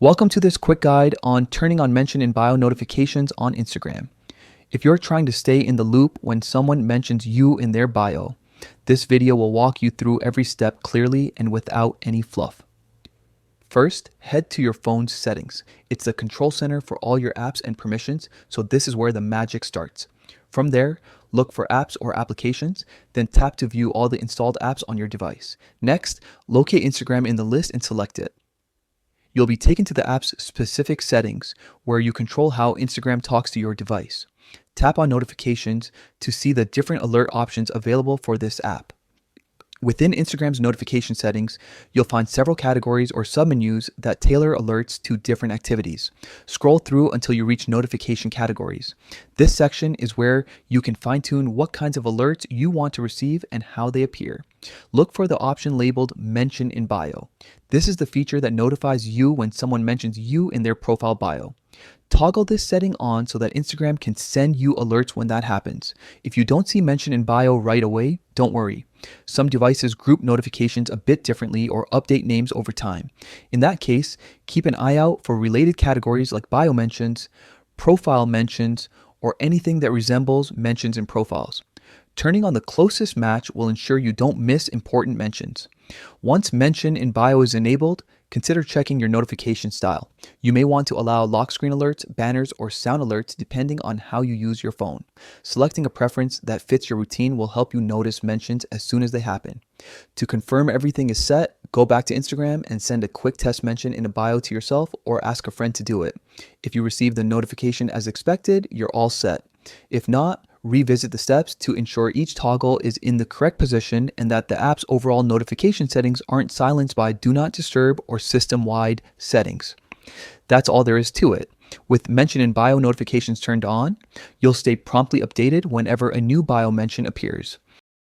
Welcome to this quick guide on turning on mention in bio notifications on Instagram. If you're trying to stay in the loop when someone mentions you in their bio, this video will walk you through every step clearly and without any fluff. First, head to your phone's settings. It's the control center for all your apps and permissions, so this is where the magic starts. From there, look for apps or applications, then tap to view all the installed apps on your device. Next, locate Instagram in the list and select it. You'll be taken to the app's specific settings where you control how Instagram talks to your device. Tap on notifications to see the different alert options available for this app. Within Instagram's notification settings, you'll find several categories or submenus that tailor alerts to different activities. Scroll through until you reach notification categories. This section is where you can fine-tune what kinds of alerts you want to receive and how they appear. Look for the option labeled Mention in Bio. This is the feature that notifies you when someone mentions you in their profile bio. Toggle this setting on so that Instagram can send you alerts when that happens. If you don't see mention in bio right away, don't worry. Some devices group notifications a bit differently or update names over time. In that case, keep an eye out for related categories like bio mentions, profile mentions, or anything that resembles mentions in profiles. Turning on the closest match will ensure you don't miss important mentions. Once mention in bio is enabled, consider checking your notification style. You may want to allow lock screen alerts, banners, or sound alerts depending on how you use your phone. Selecting a preference that fits your routine will help you notice mentions as soon as they happen. To confirm everything is set, go back to Instagram and send a quick test mention in a bio to yourself or ask a friend to do it. If you receive the notification as expected, you're all set. If not, revisit the steps to ensure each toggle is in the correct position and that the app's overall notification settings aren't silenced by Do Not Disturb or system-wide settings. That's all there is to it. With mention in bio notifications turned on, you'll stay promptly updated whenever a new bio mention appears.